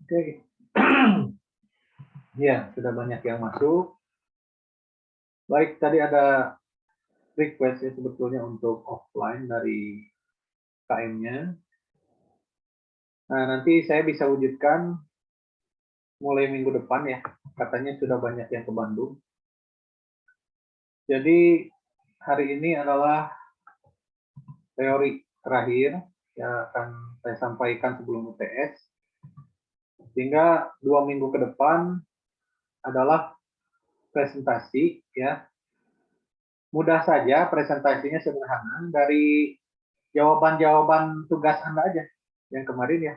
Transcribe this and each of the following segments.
Oke. Ya, sudah banyak yang masuk. Baik, tadi ada request ya sebetulnya untuk offline dari KM-nya. Nah, nanti saya bisa wujudkan mulai minggu depan ya. Katanya sudah banyak yang ke Bandung. Jadi hari ini adalah teori terakhir yang akan saya sampaikan sebelum UTS. Sehingga 2 minggu ke depan adalah presentasi ya. Mudah saja, presentasinya sederhana dari jawaban-jawaban tugas Anda aja yang kemarin ya.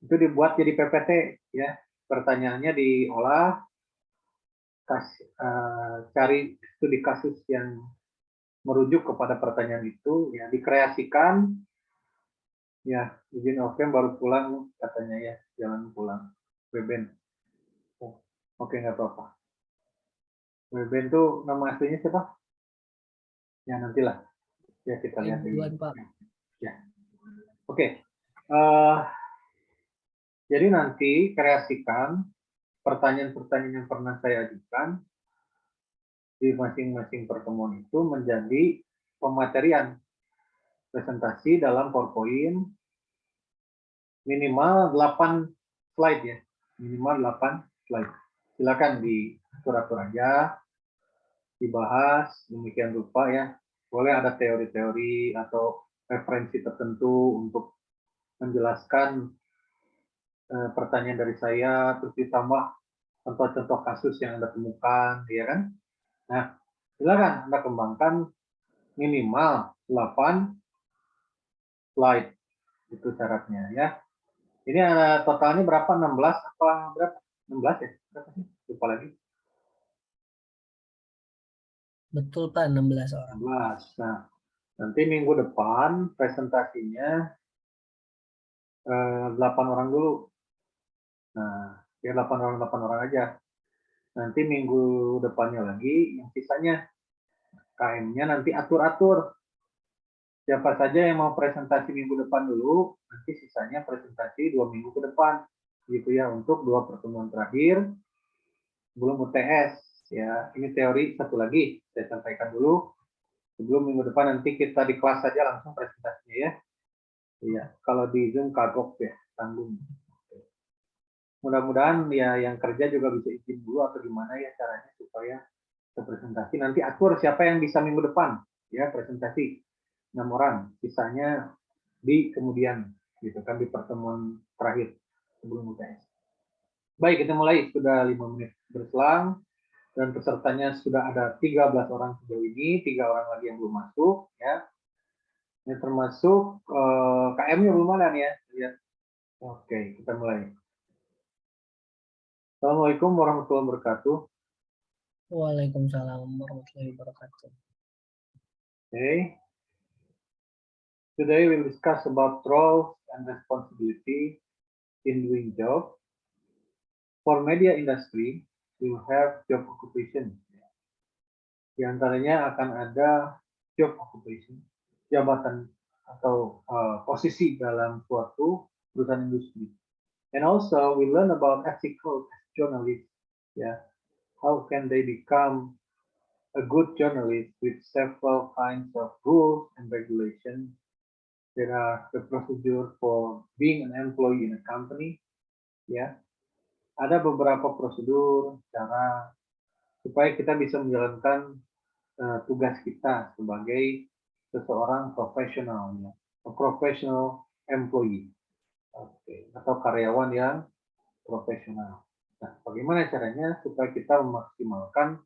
Itu dibuat jadi PPT ya. Pertanyaannya diolah, cari studi kasus yang merujuk kepada pertanyaan itu, ya dikreasikan, ya izin oke baru pulang katanya ya, jangan pulang. Weben. Oh, oke nggak apa-apa. Weben tuh nama aslinya siapa? Ya nantilah. Ya kita lihat di. Ridwan, Pak. Ya. Oke. Jadi nanti kreasikan pertanyaan-pertanyaan yang pernah saya ajukan di masing-masing pertemuan itu menjadi pematerian presentasi dalam PowerPoint minimal 8 slide ya. Minimal 8 slide. Silakan diatur-atur aja, dibahas demikian rupa ya. Boleh ada teori-teori atau referensi tertentu untuk menjelaskan pertanyaan dari saya, terus ditambah contoh-contoh kasus yang Anda temukan, ya kan? Nah, silakan Anda kembangkan minimal 8 slide. Itu syaratnya ya. Ini totalnya berapa? 16 apa berapa? 16 ya? Berapa sih? Lupa lagi. Betul, Pak, 16 orang. 16. Nah, nanti minggu depan presentasinya 8 orang dulu. Nah, ya 8 orang aja. Nanti minggu depannya lagi, yang sisanya KM-nya nanti atur-atur. Siapa saja yang mau presentasi minggu depan dulu, nanti sisanya presentasi 2 minggu ke depan. Gitu ya, untuk 2 pertemuan terakhir sebelum UTS. Ya, ini teori satu lagi, saya sampaikan dulu. Sebelum minggu depan nanti kita di kelas saja langsung presentasinya ya. Iya, kalau di Zoom kagok ya, tanggung. Mudah-mudahan ya yang kerja juga bisa izin dulu atau gimana ya caranya supaya presentasi. Nanti atur siapa yang bisa minggu depan ya presentasi 6 orang, sisanya di kemudian gitu kan di pertemuan terakhir sebelum UTS. Baik, kita mulai, sudah 5 menit berselang dan pesertanya sudah ada 13 orang sejauh ini, 3 orang lagi yang belum masuk ya. Ini termasuk KM-nya belum ada nih ya. Lihat. Oke, kita mulai. Assalamualaikum warahmatullahi wabarakatuh. Waalaikumsalam warahmatullahi wabarakatuh. Okay. Today we'll discuss about roles and responsibility in doing job. For media industry, we will have job occupation. Di antaranya akan ada job occupation, jabatan atau posisi dalam suatu perusahaan industri. And also we learn about ethical journalists. Yeah, how can they become a good journalist with several kinds of rules and regulations. There are the procedure for being an employee in a company. Ya, ada beberapa prosedur cara supaya kita bisa menjalankan tugas kita sebagai seseorang profesional, ya, a professional employee, atau karyawan yang profesional. Nah, bagaimana caranya supaya kita memaksimalkan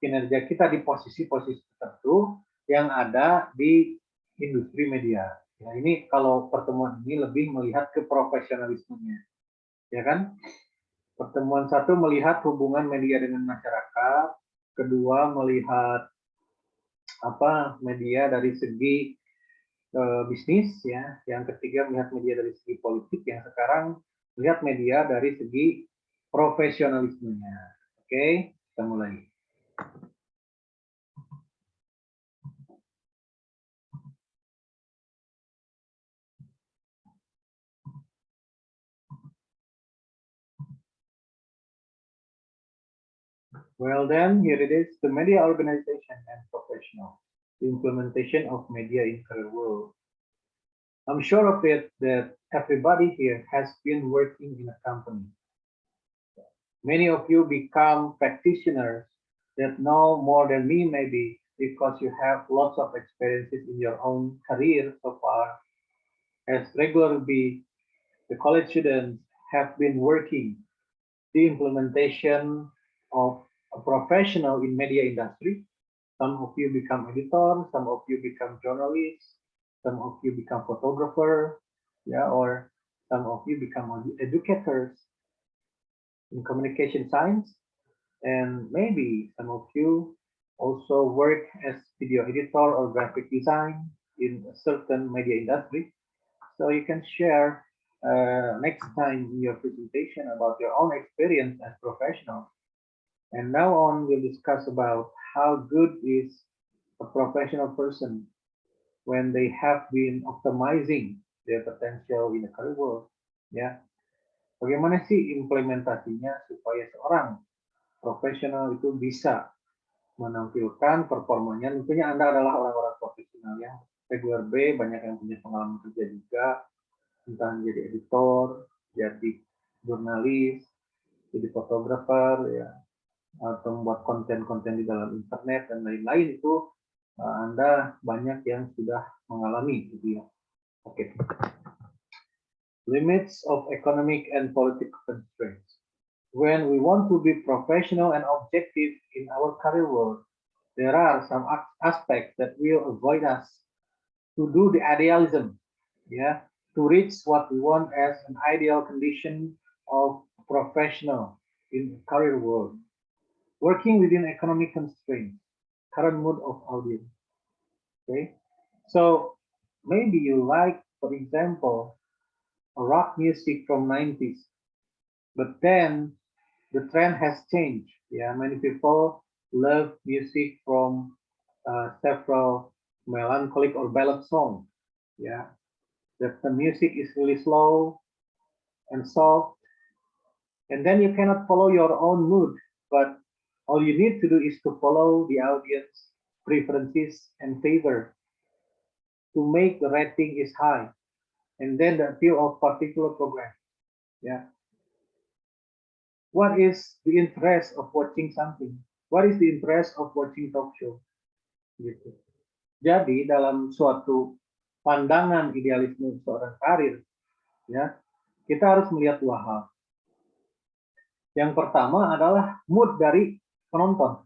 kinerja kita di posisi-posisi tertentu yang ada di industri media. Ya, ini kalau pertemuan ini lebih melihat ke profesionalismenya, ya kan? Pertemuan satu melihat hubungan media dengan masyarakat, kedua melihat apa media dari segi bisnis, ya, yang ketiga melihat media dari segi politik, yang sekarang melihat media dari segi profesionalismenya. Oke, kita mulai. Well then, here it is, the media organization and professional, the implementation of media in career world. I'm sure of it that everybody here has been working in a company. Many of you become practitioners that know more than me maybe because you have lots of experiences in your own career so far. As regularly, the college students have been working the implementation of a professional in media industry. Some of you become editor, some of you become journalists, some of you become photographer, yeah, or some of you become educators in communication science, and maybe some of you also work as video editor or graphic design in a certain media industry. So you can share next time in your presentation about your own experience as professional. And now on, we'll discuss about how good is a professional person when they have been optimizing their potential in the career world. Ya, bagaimana sih implementasinya supaya seorang profesional itu bisa menampilkan performanya? Tentunya Anda adalah orang-orang profesional ya. Regular B, banyak yang punya pengalaman kerja juga, entah menjadi editor, jadi jurnalis, jadi fotografer, ya, atau membuat konten-konten di dalam internet dan lain-lain itu Anda banyak yang sudah mengalami gitu ya. Oke. Limits of economic and political constraints. When we want to be professional and objective in our career world, there are some aspects that will avoid us to do the idealism, yeah, to reach what we want as an ideal condition of professional in career world. Working within economic constraints, current mood of audience. Okay, so maybe you like, for example, rock music from 90s, but then the trend has changed. Yeah, many people love music from several melancholic or ballad songs. Yeah, that the music is really slow and soft, and then you cannot follow your own mood, but all you need to do is to follow the audience preferences and favor to make the rating is high, and then the appeal of particular program. Yeah. What is the interest of watching something? What is the interest of watching talk show? Gitu. Jadi dalam suatu pandangan idealisme seorang karir, ya, kita harus melihat dua hal. Yang pertama adalah mood dari penonton.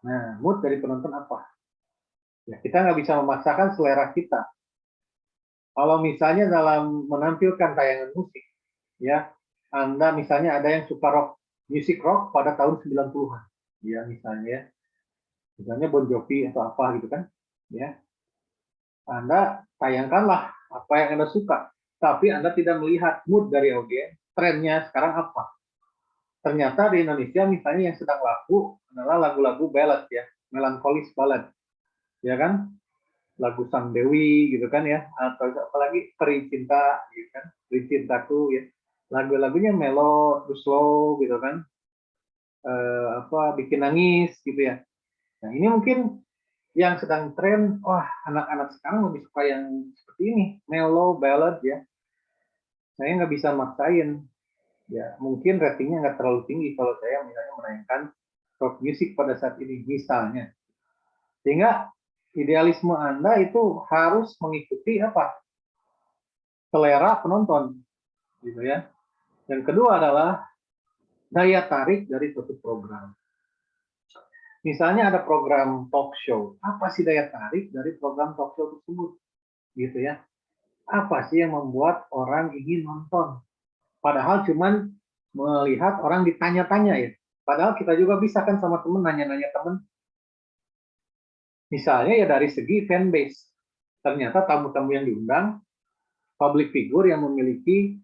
Nah, mood dari penonton apa? Ya, kita nggak bisa memaksakan selera kita. Kalau misalnya dalam menampilkan tayangan musik, ya, Anda misalnya ada yang suka rock, musik rock pada tahun 90-an, ya misalnya Bon Jovi atau apa gitu kan, ya. Anda tayangkanlah apa yang Anda suka, tapi Anda tidak melihat mood dari audiens, trennya sekarang apa. Ternyata di Indonesia misalnya yang sedang laku adalah lagu-lagu ballad ya, melankolis ballad, ya kan? Lagu Sang Dewi gitu kan ya, atau apalagi Peri Cinta gitu kan, Peri Cintaku ya. Lagu-lagunya melo, slow gitu kan. Bikin nangis gitu ya. Nah, ini mungkin yang sedang tren, wah anak-anak sekarang lebih suka yang seperti ini, mellow ballad ya. Saya nggak bisa maksain, ya mungkin ratingnya nggak terlalu tinggi kalau saya misalnya menayangkan rock music pada saat ini misalnya. Sehingga idealisme Anda itu harus mengikuti apa? Selera penonton, gitu ya. Yang kedua adalah daya tarik dari suatu program. Misalnya ada program talk show, apa sih daya tarik dari program talk show tersebut? Gitu ya. Apa sih yang membuat orang ingin nonton? Padahal cuman melihat orang ditanya-tanya ya. Padahal kita juga bisa kan sama temen nanya-nanya temen. Misalnya ya dari segi fanbase. Ternyata tamu-tamu yang diundang, public figure yang memiliki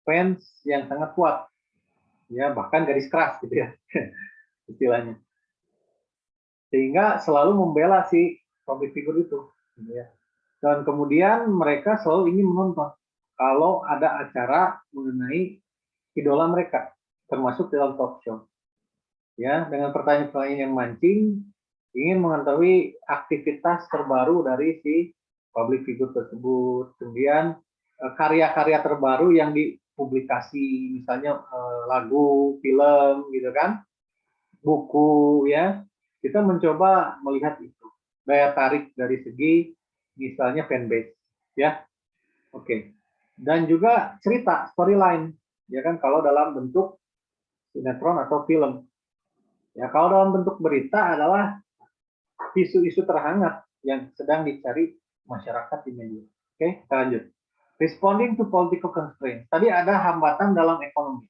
fans yang sangat kuat. Ya, bahkan garis keras gitu ya. Istilahnya. Sehingga selalu membela si public figure itu. Gitu ya. Dan kemudian mereka selalu ingin menonton kalau ada acara mengenai idola mereka, termasuk dalam talk show. ya, dengan pertanyaan-pertanyaan yang mancing, ingin mengetahui aktivitas terbaru dari si public figure tersebut, kemudian karya-karya terbaru yang dipublikasi, misalnya lagu, film, gitu kan, buku, ya. Kita mencoba melihat itu daya tarik dari segi misalnya fanbase, ya. Oke. Dan juga cerita, storyline, ya kan, kalau dalam bentuk sinetron atau film. Ya, kalau dalam bentuk berita adalah isu-isu terhangat yang sedang dicari masyarakat di media. Oke, kita lanjut. Responding to political constraints. Tadi ada hambatan dalam ekonomi.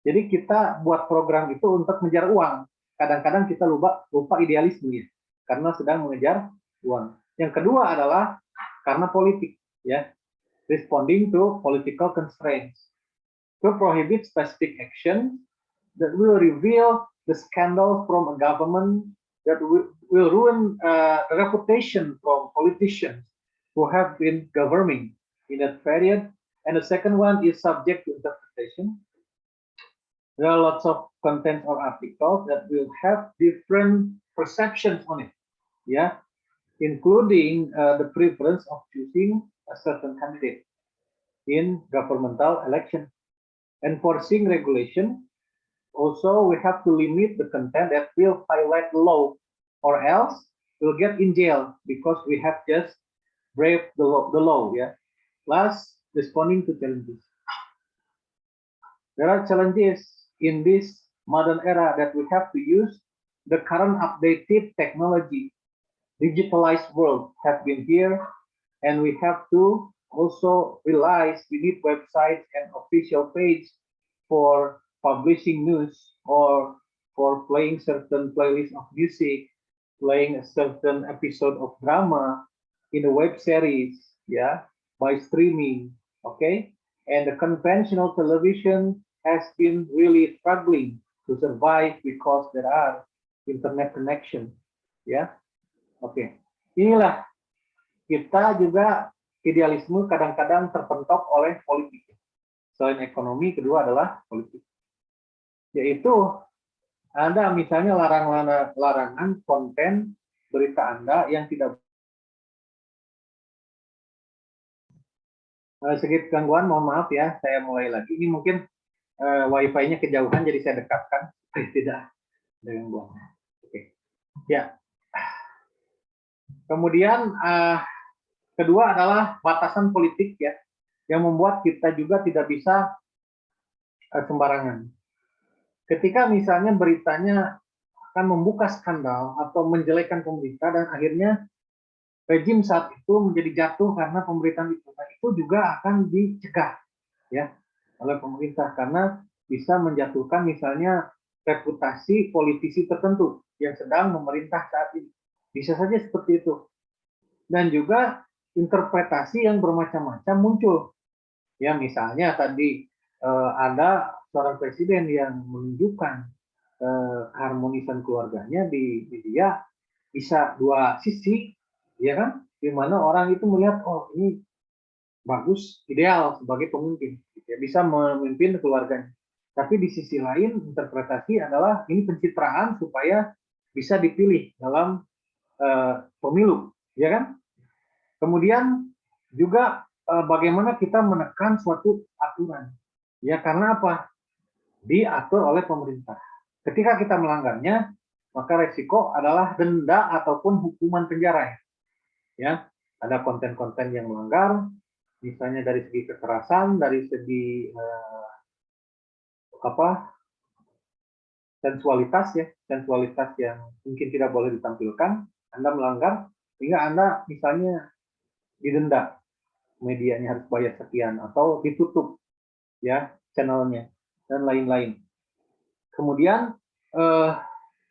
Jadi kita buat program itu untuk mengejar uang. Kadang-kadang kita lupa idealisme karena sedang mengejar uang. Yang kedua adalah karena politik, ya. Responding to political constraints. To prohibit specific action that will reveal the scandal from a government, that will ruin the reputation from politicians who have been governing in that period. And the second one is subject to interpretation. There are lots of content or articles that will have different perceptions on it, yeah, including the preference of choosing a certain candidate in governmental election. Enforcing regulation. Also, we have to limit the content that will violate the law, or else we'll get in jail because we have just braved the law. Yeah. Last, responding to challenges. There are challenges in this modern era that we have to use the current updated technology. Digitalized world have been here, and we have to also realize we need websites and official page for publishing news or for playing certain playlist of music, playing a certain episode of drama in a web series, yeah, by streaming, okay? And the conventional television has been really struggling to survive because there are internet connection, ya. Oke. Inilah kita juga idealisme kadang-kadang terpentok oleh politik. Selain ekonomi, kedua adalah politik. Yaitu Anda misalnya larangan konten berita Anda yang tidak sedikit gangguan, mohon maaf ya, saya mulai lagi. Ini mungkin wifi-nya kejauhan, jadi saya dekatkan. Tidak ada gangguan. Oke. Ya. Kemudian kedua adalah batasan politik, ya, yang membuat kita juga tidak bisa sembarangan. Ketika misalnya beritanya akan membuka skandal atau menjelekkan pemerintah dan akhirnya rejim saat itu menjadi jatuh karena pemberitaan itu, nah, itu juga akan dicegah, ya, oleh pemerintah karena bisa menjatuhkan misalnya reputasi politisi tertentu yang sedang memerintah saat ini. Bisa saja seperti itu. Dan juga interpretasi yang bermacam-macam muncul. Ya, misalnya tadi ada seorang presiden yang menunjukkan keharmonisan keluarganya di media bisa dua sisi, ya kan? Di mana orang itu melihat, oh ini bagus, ideal sebagai pemimpin, ya, bisa memimpin keluarganya. Tapi di sisi lain interpretasi adalah ini pencitraan supaya bisa dipilih dalam pemilu, ya kan? Kemudian juga bagaimana kita menekan suatu aturan, ya, karena apa? Diatur oleh pemerintah. Ketika kita melanggarnya, maka resiko adalah denda ataupun hukuman penjara. Ya, ada konten-konten yang melanggar, misalnya dari segi kekerasan, dari segi sensualitas, ya, sensualitas yang mungkin tidak boleh ditampilkan, Anda melanggar, sehingga Anda misalnya didenda, medianya harus bayar sekian atau ditutup, ya, channelnya dan lain-lain. Kemudian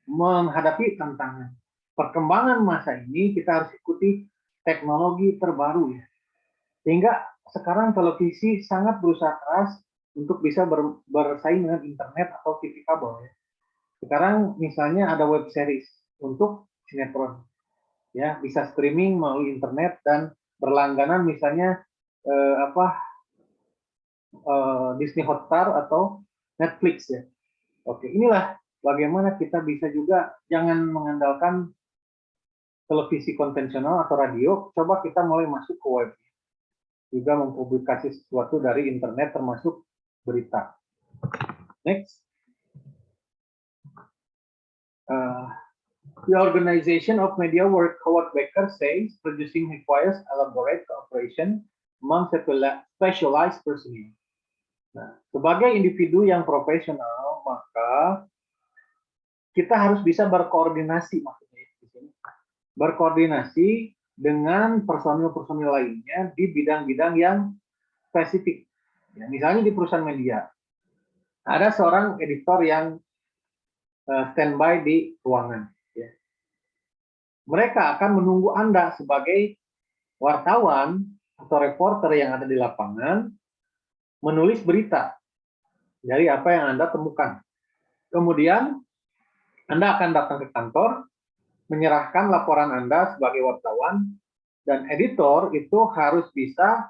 menghadapi tantangan perkembangan masa ini, kita harus ikuti teknologi terbaru, ya, sehingga sekarang televisi sangat berusaha keras untuk bisa bersaing dengan internet atau TV kabel, ya. Sekarang misalnya ada web series untuk sinetron, ya, bisa streaming melalui internet dan berlangganan misalnya Disney Hotstar atau Netflix, ya. Oke, inilah bagaimana kita bisa juga jangan mengandalkan televisi konvensional atau radio, coba kita mulai masuk ke web. Juga mempublikasi sesuatu dari internet termasuk berita. Next. The organization of media work, Howard Becker says, producing requires elaborate cooperation among specialized personnel. Nah, sebagai individu yang profesional, maka kita harus bisa berkoordinasi, maksudnya di sini. Berkoordinasi dengan personil-personil lainnya di bidang-bidang yang spesifik. Ya, misalnya di perusahaan media, ada seorang editor yang standby di ruangan. Ya. Mereka akan menunggu Anda sebagai wartawan atau reporter yang ada di lapangan menulis berita dari apa yang Anda temukan. Kemudian Anda akan datang ke kantor, menyerahkan laporan Anda sebagai wartawan, dan editor itu harus bisa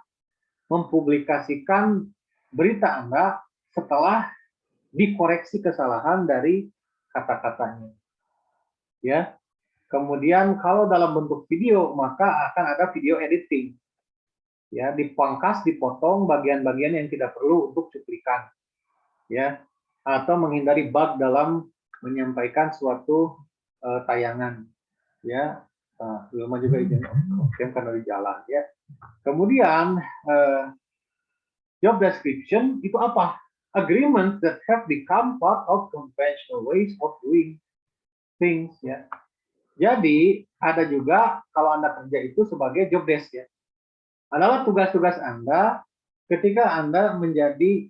mempublikasikan berita Anda setelah dikoreksi kesalahan dari kata-katanya. Ya. Kemudian kalau dalam bentuk video, maka akan ada video editing. Ya, dipangkas, dipotong bagian-bagian yang tidak perlu untuk cuplikan. Ya, atau menghindari bug dalam menyampaikan suatu tayangan. Ya, lama juga izin karena di jalan. Ya. Kemudian job description itu apa? Agreements that have become part of conventional ways of doing things. Ya. Jadi ada juga kalau Anda kerja itu sebagai job desk ya. Adalah tugas-tugas Anda ketika Anda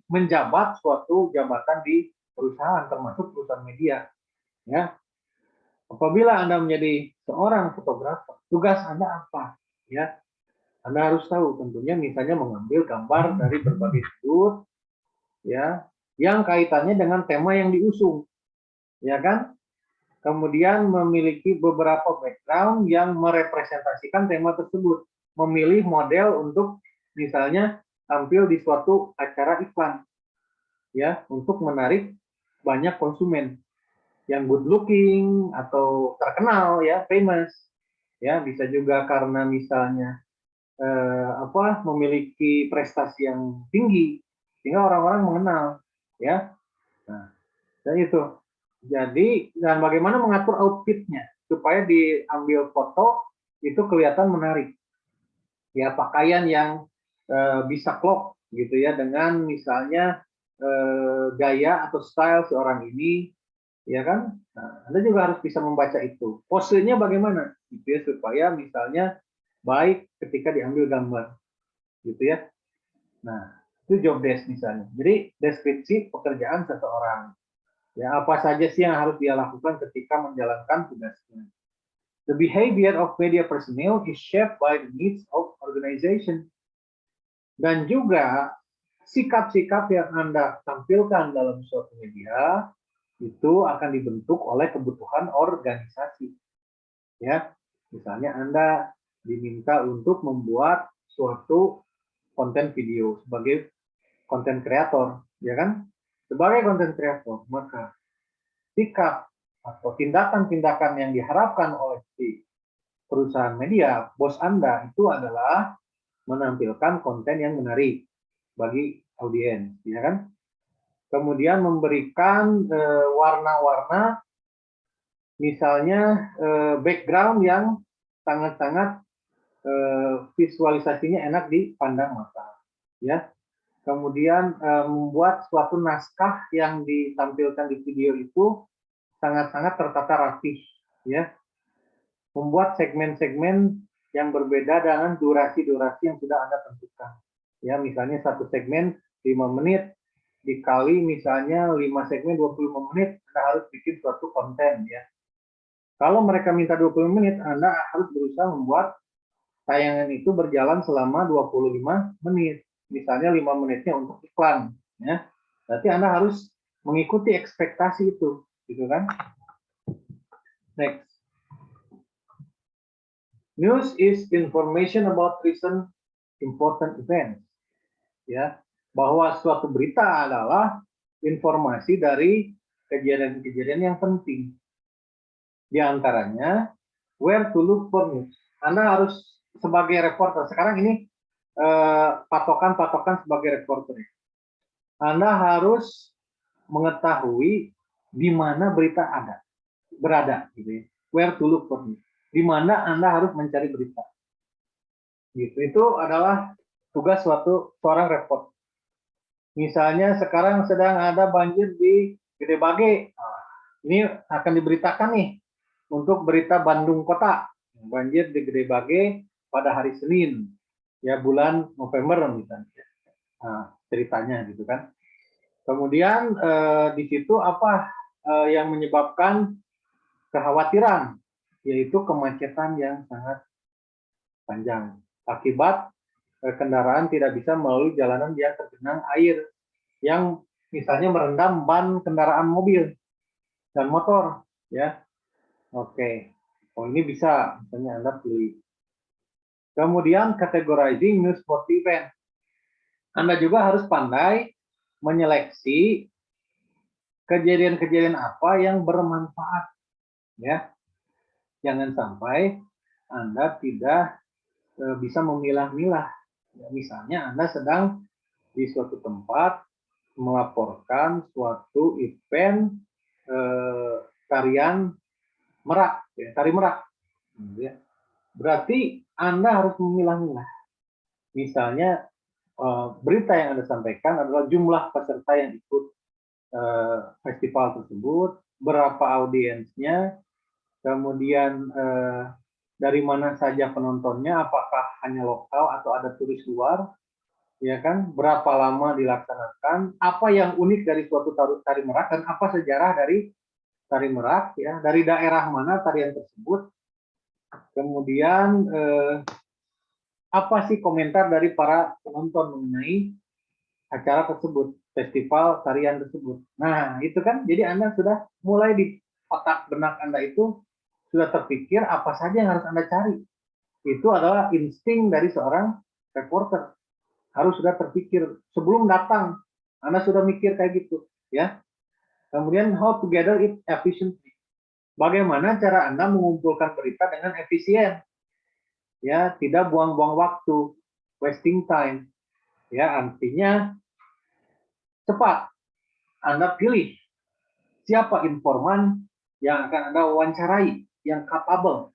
menjabat suatu jabatan di perusahaan termasuk perusahaan media. Ya. Apabila Anda menjadi seorang fotografer, tugas Anda apa? Ya. Anda harus tahu tentunya misalnya mengambil gambar dari berbagai sudut ya, yang kaitannya dengan tema yang diusung. Ya kan? Kemudian memiliki beberapa background yang merepresentasikan tema tersebut. Memilih model untuk misalnya tampil di suatu acara iklan. Ya, untuk menarik banyak konsumen yang good looking atau terkenal ya, famous. Ya, bisa juga karena misalnya memiliki prestasi yang tinggi sehingga orang-orang mengenal ya. Nah, dan itu. Jadi, dan bagaimana mengatur outfitnya supaya diambil foto itu kelihatan menarik. Ya, pakaian yang bisa klop gitu ya dengan misalnya gaya atau style seorang ini, ya kan? Nah, Anda juga harus bisa membaca itu. Posenya bagaimana, gitu ya, supaya misalnya baik ketika diambil gambar, gitu ya. Nah, itu job desk misalnya. Jadi deskripsi pekerjaan seseorang. Ya, apa saja sih yang harus dia lakukan ketika menjalankan tugasnya. The behavior of media personnel is shaped by the needs of organization. Dan juga sikap-sikap yang Anda tampilkan dalam suatu media itu akan dibentuk oleh kebutuhan organisasi. Ya, misalnya Anda diminta untuk membuat suatu konten video sebagai konten kreator, ya kan? Sebagai konten kreator, maka sikap atau tindakan-tindakan yang diharapkan oleh si perusahaan media, bos Anda itu adalah menampilkan konten yang menarik bagi audiens, ya kan? Kemudian memberikan warna-warna, misalnya background yang sangat-sangat visualisasinya enak dipandang mata, ya. Kemudian membuat suatu naskah yang ditampilkan di video itu sangat-sangat tertata rapih, ya. Membuat segmen-segmen yang berbeda dengan durasi-durasi yang sudah Anda tentukan. Ya, misalnya satu segmen 5 menit dikali misalnya 5 segmen 25 menit, Anda harus bikin suatu konten ya. Kalau mereka minta 20 menit, Anda harus berusaha membuat tayangan itu berjalan selama 25 menit. Misalnya 5 menitnya untuk iklan, ya. Berarti Anda harus mengikuti ekspektasi itu, gitu kan? Next. News is information about recent important events. Ya, bahwa suatu berita adalah informasi dari kejadian-kejadian yang penting. Di antaranya, where to look for news. Anda harus sebagai reporter. Sekarang ini patokan-patokan sebagai reporter. Anda harus mengetahui di mana berita berada, gitu ya. Where to look for news. Di mana Anda harus mencari berita. Gitu. Itu adalah tugas seorang reporter. Misalnya sekarang sedang ada banjir di Gede Bage. Ini akan diberitakan nih untuk berita Bandung Kota. Banjir di Gede Bage pada hari Senin, ya bulan November misalnya. Ceritanya gitu kan. Kemudian di situ apa yang menyebabkan kekhawatiran, yaitu kemacetan yang sangat panjang akibat kendaraan tidak bisa melalui jalanan yang tergenang air yang misalnya merendam ban kendaraan mobil dan motor, ya. Oke. Oh, ini bisa misalnya Anda pilih. Kemudian categorizing news for event. Anda juga harus pandai menyeleksi kejadian-kejadian apa yang bermanfaat, ya. Jangan sampai Anda tidak bisa memilah-milah. Ya, misalnya Anda sedang di suatu tempat melaporkan suatu event tarian merak, ya, tari merak. Ya. Berarti Anda harus memilah-milah. Misalnya berita yang Anda sampaikan adalah jumlah peserta yang ikut festival tersebut, berapa audiensnya, kemudian dari mana saja penontonnya, apakah hanya lokal atau ada turis luar, ya kan? Berapa lama dilaksanakan? Apa yang unik dari suatu tari merak dan apa sejarah dari tari merak? Ya, dari daerah mana tarian tersebut? Kemudian apa sih komentar dari para penonton mengenai acara tersebut, festival tarian tersebut? Nah, itu kan, jadi Anda sudah mulai di otak benak Anda itu sudah terpikir apa saja yang harus Anda cari. Itu adalah insting dari seorang reporter. Harus sudah terpikir sebelum datang. Anda sudah mikir kayak gitu, ya. Kemudian how to gather it efficiently. Bagaimana cara Anda mengumpulkan berita dengan efisien? Ya, tidak buang-buang waktu, wasting time. Ya, artinya cepat. Anda pilih siapa informan yang akan Anda wawancarai, yang capable,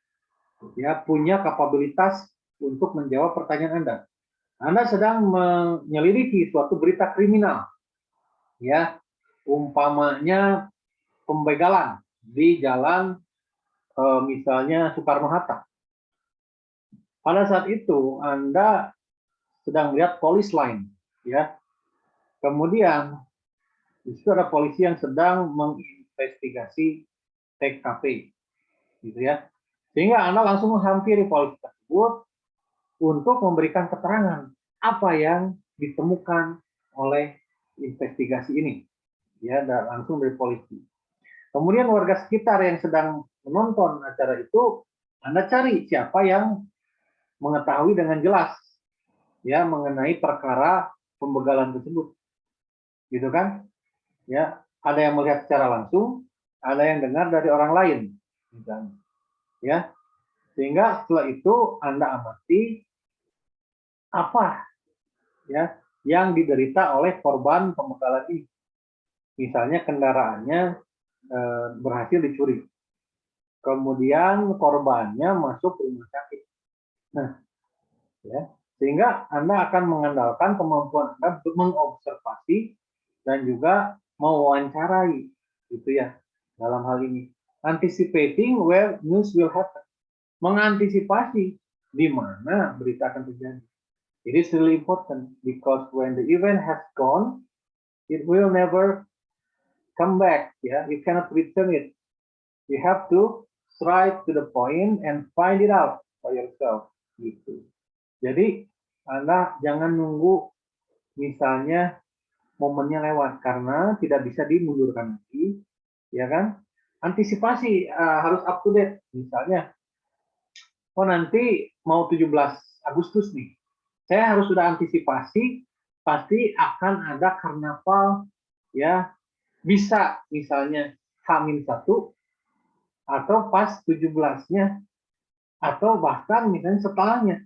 ya, punya kapabilitas untuk menjawab pertanyaan Anda. Anda sedang menyelidiki suatu berita kriminal, ya, umpamanya pembegalan di jalan misalnya Soekarno-Hatta. Pada saat itu Anda sedang melihat police line, ya. Kemudian di situ ada polisi yang sedang menginvestigasi TKP, gitu ya. Sehingga Anda langsung menghampiri polisi tersebut untuk memberikan keterangan apa yang ditemukan oleh investigasi ini, ya, dan langsung dari polisi. Kemudian warga sekitar yang sedang menonton acara itu, Anda cari siapa yang mengetahui dengan jelas, ya, mengenai perkara pembegalan tersebut, gitu kan? Ya, ada yang melihat secara langsung, ada yang dengar dari orang lain, misalnya, ya. Sehingga setelah itu Anda amati apa, ya, yang diderita oleh korban pembegalan ini. Misalnya kendaraannya berhasil dicuri, kemudian korbannya masuk rumah sakit. Nah, ya, sehingga Anda akan mengandalkan kemampuan Anda untuk mengobservasi dan juga mewawancarai, gitu ya, dalam hal ini. Anticipating where news will happen. Mengantisipasi di mana berita akan terjadi. It is really important because when the event has gone, it will never come back. Ya, you cannot return it. You have to straight to the point and find it out for yourself. Gitu. Jadi Anda jangan nunggu misalnya momennya lewat karena tidak bisa dimundurkan lagi, ya kan? Antisipasi harus up to date. Misalnya, oh nanti mau 17 Agustus nih, saya harus sudah antisipasi pasti akan ada karnaval, ya, Bisa misalnya H-1 atau pas 17-nya atau bahkan misalnya setelahnya.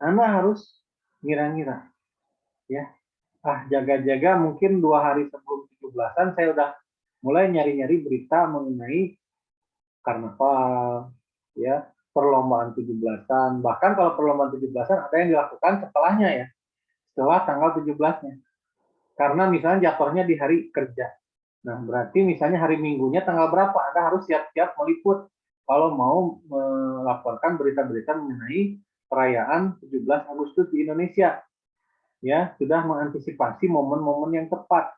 Anda harus ngira-ngira ya. Jaga-jaga mungkin 2 hari sebelum 17-an saya udah mulai nyari-nyari berita mengenai karnaval, ya, perlombaan 17-an. Bahkan kalau perlombaan 17-an ada yang dilakukan setelahnya ya, setelah tanggal 17-nya. Karena misalnya jatuhnya di hari kerja. Nah, berarti misalnya hari Minggunya tanggal berapa, Anda harus siap-siap meliput kalau mau melaporkan berita-berita mengenai perayaan 17 Agustus di Indonesia. Ya, sudah mengantisipasi momen-momen yang tepat.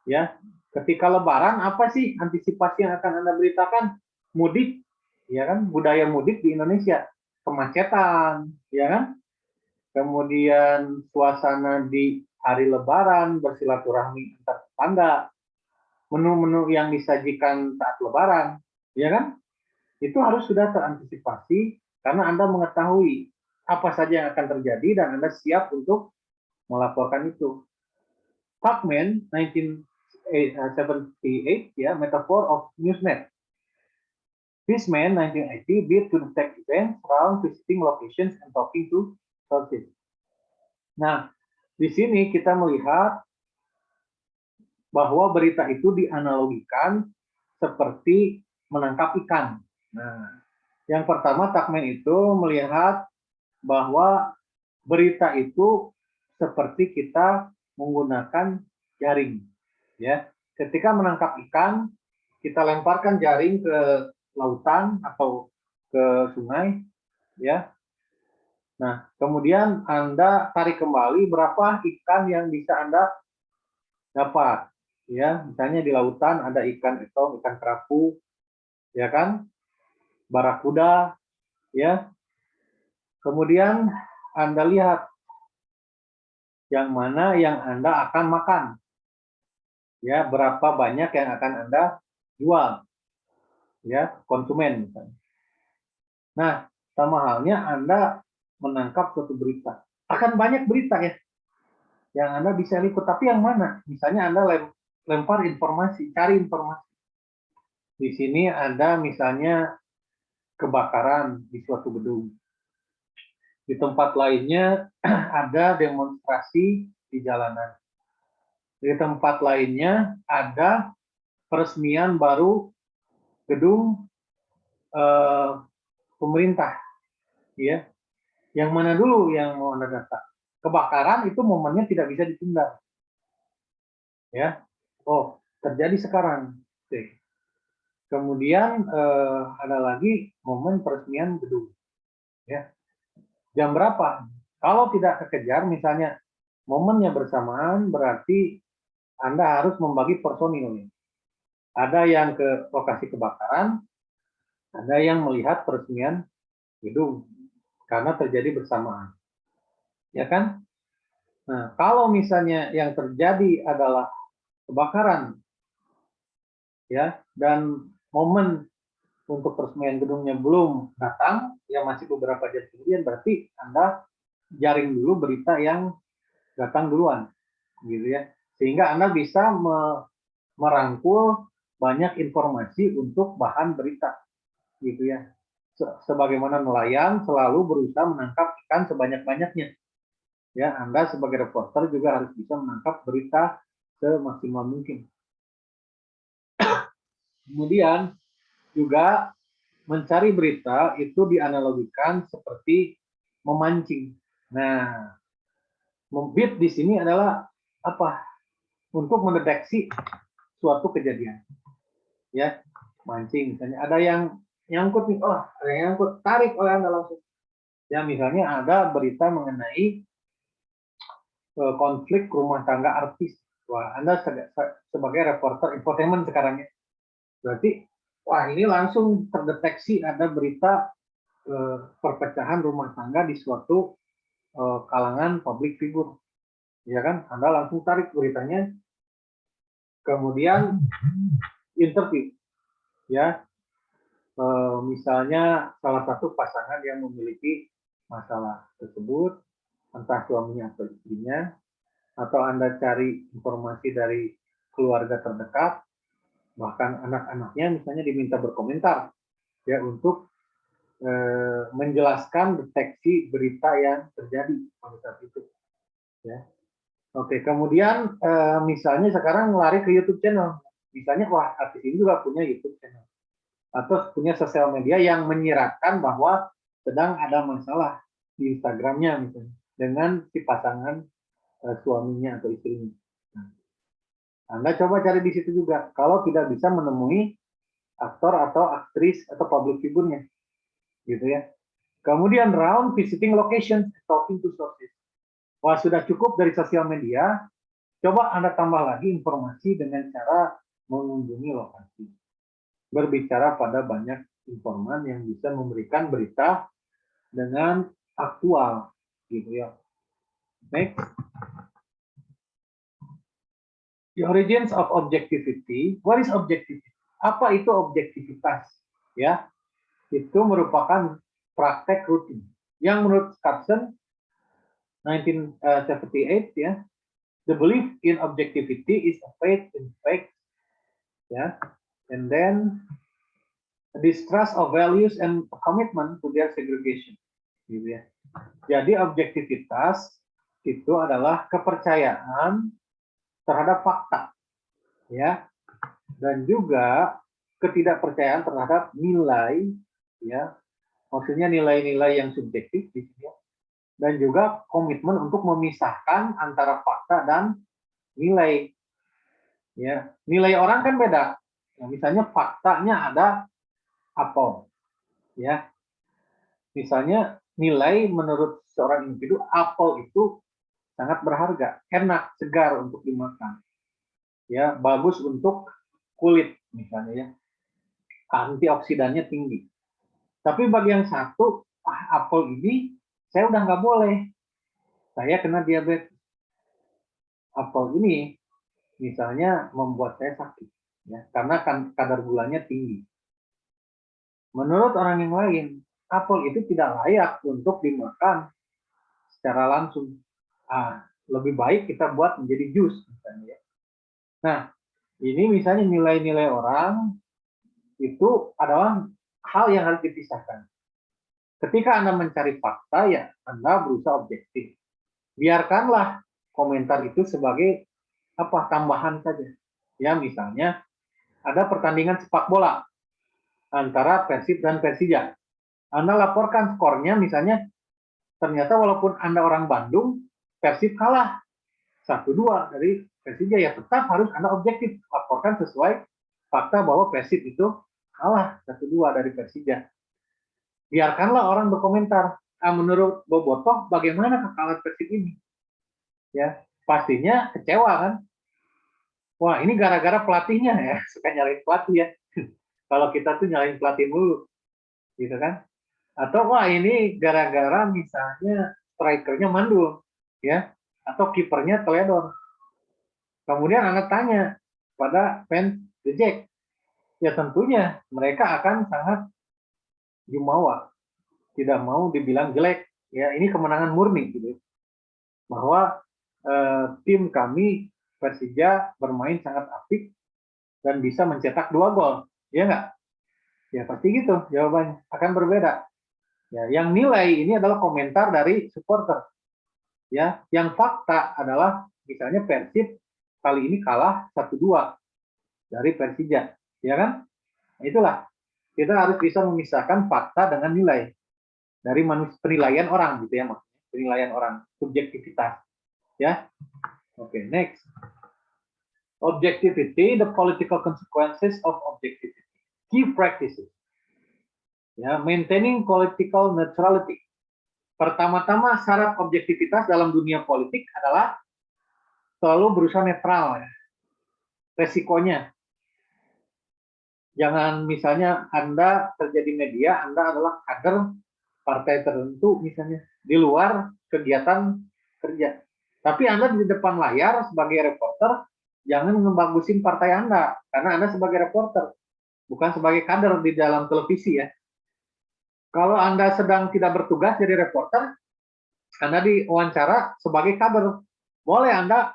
Ya, ketika Lebaran apa sih antisipasi yang akan Anda beritakan? Mudik, ya kan? Budaya mudik di Indonesia, kemacetan, ya kan? Kemudian suasana di hari Lebaran, bersilaturahmi antar tetangga, menu-menu yang disajikan saat Lebaran, ya kan? Itu harus sudah terantisipasi karena Anda mengetahui apa saja yang akan terjadi dan Anda siap untuk melaporkan itu. Tuckman 1978, ya, metaphor of Newsnet. This man 1980 did to detect events around visiting locations and talking to sources. Nah, di sini kita melihat bahwa berita itu dianalogikan seperti menangkap ikan. Nah, yang pertama Tuckman itu melihat bahwa berita itu seperti kita menggunakan jaring, ya. Ketika menangkap ikan, kita lemparkan jaring ke lautan atau ke sungai, ya. Nah, kemudian Anda tarik kembali berapa ikan yang bisa Anda dapat, ya. Misalnya di lautan ada ikan etong, ikan kerapu, ya kan, barakuda, ya. Kemudian Anda lihat yang mana yang Anda akan makan, ya, berapa banyak yang akan Anda jual, ya, konsumen misalnya. Nah, sama halnya Anda menangkap suatu berita. Akan banyak berita ya yang Anda bisa liput, tapi yang mana? Misalnya Anda lempar informasi, cari informasi. Di sini ada misalnya kebakaran di suatu gedung. Di tempat lainnya ada demonstrasi di jalanan. Di tempat lainnya ada peresmian baru gedung pemerintah, ya. Yang mana dulu yang mau Anda data? Kebakaran itu momennya tidak bisa ditunda, ya. Oh, terjadi sekarang. Oke. Kemudian ada lagi momen peresmian gedung, ya. Jam berapa? Kalau tidak kekejar, misalnya momennya bersamaan, berarti Anda harus membagi personil. Ada yang ke lokasi kebakaran, ada yang melihat peresmian gedung karena terjadi bersamaan, ya kan? Nah, kalau misalnya yang terjadi adalah kebakaran, ya, dan momen untuk peresmian gedungnya belum datang, ya masih beberapa jam kemudian, berarti Anda jaring dulu berita yang datang duluan, gitu ya, sehingga Anda bisa merangkul banyak informasi untuk bahan berita, gitu ya. Sebagaimana nelayan selalu berusaha menangkap ikan sebanyak-banyaknya, ya, Anda sebagai reporter juga harus bisa menangkap berita semaksimal mungkin. Kemudian juga mencari berita itu dianalogikan seperti memancing. Nah, membit di sini adalah apa? Untuk mendeteksi suatu kejadian, ya, mancing. Misalnya ada yang nyangkut nih, oh, ada yang nyangkut, tarik oleh Anda langsung. Ya, misalnya ada berita mengenai konflik rumah tangga artis. Wah, Anda sebagai reporter infotainment sekarang ya. Berarti, wah, ini langsung terdeteksi ada berita perpecahan rumah tangga di suatu kalangan public figure. Ya kan? Anda langsung tarik beritanya, kemudian interview. Ya, misalnya salah satu pasangan yang memiliki masalah tersebut, entah suaminya atau istrinya, atau Anda cari informasi dari keluarga terdekat, bahkan anak-anaknya misalnya diminta berkomentar ya untuk menjelaskan deteksi berita yang terjadi pada saat itu. Ya. Oke, kemudian misalnya sekarang lari ke YouTube channel. Misalnya, wah artis ini juga punya YouTube channel. Atau punya sosial media yang menyiratkan bahwa sedang ada masalah di Instagramnya misalnya. Dengan si pasangan suaminya atau istrinya. Nah, Anda coba cari di situ juga. Kalau tidak bisa menemui aktor atau aktris atau public figure-nya. Gitu ya. Kemudian round visiting locations, talking to sources. Wah, sudah cukup dari sosial media. Coba Anda tambah lagi informasi dengan cara mengunjungi lokasi. Berbicara pada banyak informan yang bisa memberikan berita dengan aktual, gitu ya. Next. The origins of objectivity. What is objectivity? Apa itu objektivitas? Ya, itu merupakan praktek rutin yang menurut Scarson 1978 ya, the belief in objectivity is a faith in facts ya, and then a distrust of values and a commitment to their segregation gitu ya. Jadi objektivitas itu adalah kepercayaan terhadap fakta ya, dan juga ketidakpercayaan terhadap nilai ya, maksudnya nilai-nilai yang subjektif gitu ya, dan juga komitmen untuk memisahkan antara fakta dan nilai ya. Nilai orang kan beda ya, misalnya faktanya ada apel ya, misalnya nilai menurut seorang individu apel itu sangat berharga, enak, segar untuk dimakan ya, bagus untuk kulit misalnya ya, antioksidannya tinggi. Tapi bagi yang satu, apel ini saya udah nggak boleh, saya kena diabetes. Apel ini misalnya membuat saya sakit ya, karena kadar gulanya tinggi. Menurut orang yang lain, apel itu tidak layak untuk dimakan secara langsung. Lebih baik kita buat menjadi jus misalnya. Nah, ini misalnya nilai-nilai orang itu adalah hal yang harus dipisahkan. Ketika Anda mencari fakta, ya Anda berusaha objektif. Biarkanlah komentar itu sebagai tambahan saja. Ya, misalnya ada pertandingan sepak bola antara Persib dan Persija. Anda laporkan skornya, misalnya ternyata walaupun Anda orang Bandung, Persib kalah 1-2 dari Persija, ya tetap harus Anda objektif, laporkan sesuai fakta bahwa Persib itu kalah 1-2 dari Persija. Biarkanlah orang berkomentar, menurut Bobotoh bagaimana kekalahan Persib ini? Ya, pastinya kecewa kan? Wah, ini gara-gara pelatihnya ya, suka nyalain pelatih ya. Kalau kita tuh nyalain pelatih mulu, gitu kan? Atau wah ini gara-gara misalnya strikernya mandul, ya, atau kipernya teledor. Kemudian Anda tanya pada fans The Jack, ya tentunya mereka akan sangat jumawa, tidak mau dibilang jelek, ya ini kemenangan murni gitu, bahwa tim kami Persija bermain sangat apik dan bisa mencetak 2 gol, ya nggak? Ya pasti gitu jawabannya, akan berbeda. Ya, yang nilai ini adalah komentar dari supporter. Ya, yang fakta adalah misalnya Persib kali ini kalah 1-2 dari Persija, ya kan? Nah, itulah kita harus bisa memisahkan fakta dengan nilai dari penilaian orang gitu ya, maksudnya penilaian orang, subjektivitas. Ya, oke, next. Objectivity, the political consequences of objectivity. Key practices. Ya, maintaining political neutrality. Pertama-tama syarat objektivitas dalam dunia politik adalah selalu berusaha netral ya. Resikonya. Jangan misalnya Anda kerja di media, Anda adalah kader partai tertentu misalnya, di luar kegiatan kerja. Tapi Anda di depan layar sebagai reporter, jangan ngebagusin partai Anda, karena Anda sebagai reporter, bukan sebagai kader di dalam televisi ya. Kalau Anda sedang tidak bertugas jadi reporter, Anda diwawancara sebagai kader, boleh Anda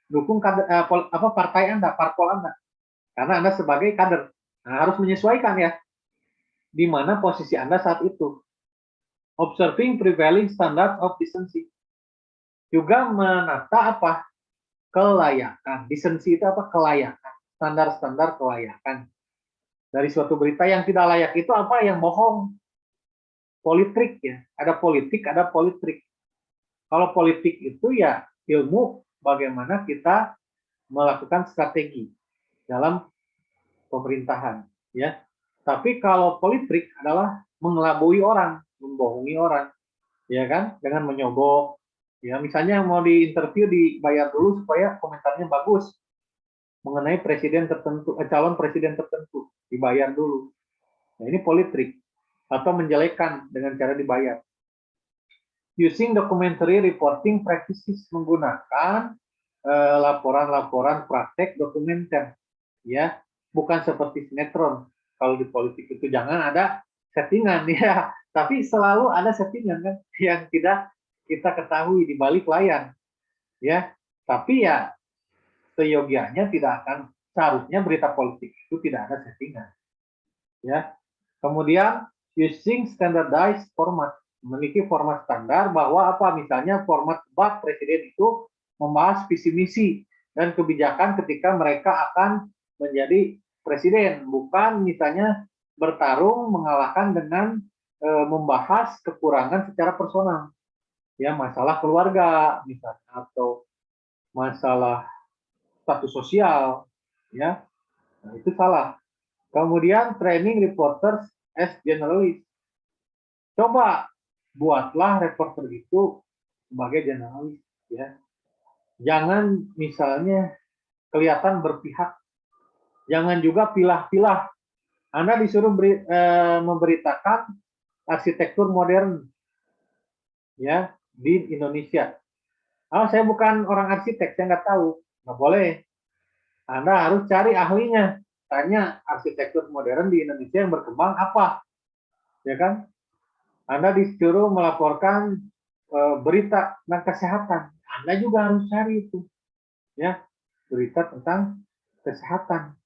dukung partai Anda, parpol Anda. Karena Anda sebagai kader. Nah, harus menyesuaikan ya, di mana posisi Anda saat itu. Observing prevailing standards of decency. Juga menata apa? Kelayakan. Decency itu apa? Kelayakan. Standar-standar kelayakan. Dari suatu berita yang tidak layak itu apa? Yang bohong. Politik ya. Ada politik, ada politik. Kalau politik itu ya ilmu bagaimana kita melakukan strategi dalam pemerintahan. Ya. Tapi kalau politik adalah mengelabui orang, membohongi orang, ya kan, dengan menyogok. Ya, misalnya mau diinterview dibayar dulu supaya komentarnya bagus mengenai presiden tertentu, calon presiden tertentu, dibayar dulu. Nah, ini politik atau menjelekkan dengan cara dibayar. Using documentary reporting practices, menggunakan laporan-laporan praktek dokumenter, ya, bukan seperti sinetron. Kalau di politik itu jangan ada settingan ya, tapi selalu ada settingan kan yang tidak kita ketahui di balik layar, ya. Tapi ya seyogianya tidak akan, seharusnya berita politik itu tidak ada settingan, ya. Kemudian using standardized format, memiliki format standar bahwa apa, misalnya format debat presiden itu membahas visi misi dan kebijakan ketika mereka akan menjadi presiden, bukan misalnya bertarung mengalahkan dengan membahas kekurangan secara personal, ya, masalah keluarga misalnya atau masalah status sosial, ya. Nah, itu salah. Kemudian training reporters as generalist. Coba buatlah reporter itu sebagai generalis, ya. Jangan misalnya kelihatan berpihak. Jangan juga pilah-pilah. Anda disuruh memberitakan arsitektur modern, ya, di Indonesia. Oh, saya bukan orang arsitek, saya nggak tahu. Nggak boleh. Anda harus cari ahlinya. Tanya arsitektur modern di Indonesia yang berkembang apa, ya kan? Anda disuruh melaporkan berita tentang kesehatan. Anda juga harus cari itu, ya, berita tentang kesehatan.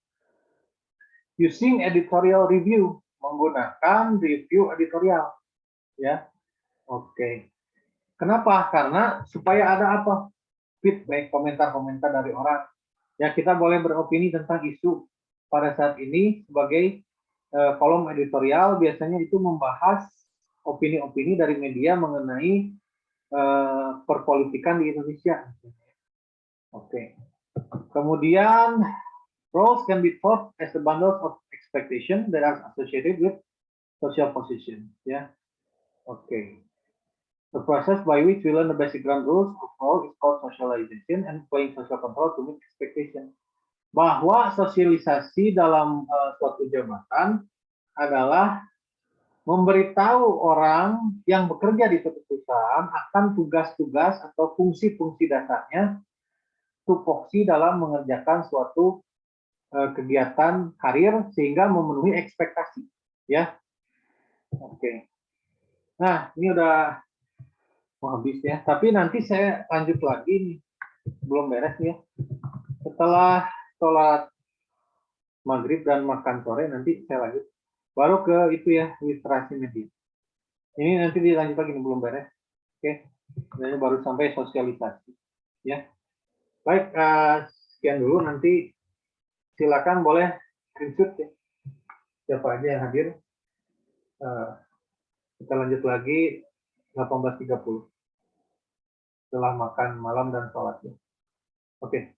Using editorial review, menggunakan review editorial, ya. Oke. Kenapa? Karena supaya ada apa? Feedback, komentar-komentar dari orang. Ya, kita boleh beropini tentang isu. Pada saat ini sebagai kolom editorial biasanya itu membahas opini-opini dari media mengenai perpolitikan di Indonesia. Oke. Kemudian roles can be thought as a bundle of expectation that are associated with social position. Ya. Oke. The process by which we learn the basic ground rules of role is called socialization and playing social control to meet expectation. Bahwa sosialisasi dalam suatu jabatan adalah memberitahu orang yang bekerja di suatu perusahaan akan tugas-tugas atau fungsi-fungsi dasarnya, tupoksi dalam mengerjakan suatu kegiatan karir sehingga memenuhi ekspektasi, ya. Oke. Nah, ini udah mau habis ya. Tapi nanti saya lanjut lagi nih, belum beres nih ya. Setelah sholat maghrib dan makan sore nanti saya lanjut. Baru ke itu ya, literasi media. Ini nanti dilanjut lagi nih, belum beres. Oke. Ini baru sampai sosialisasi, ya. Baik, sekian dulu. Nanti silakan boleh screenshot ya, siapa aja yang hadir. Kita lanjut lagi 18.30 setelah makan malam dan sholatnya. Oke.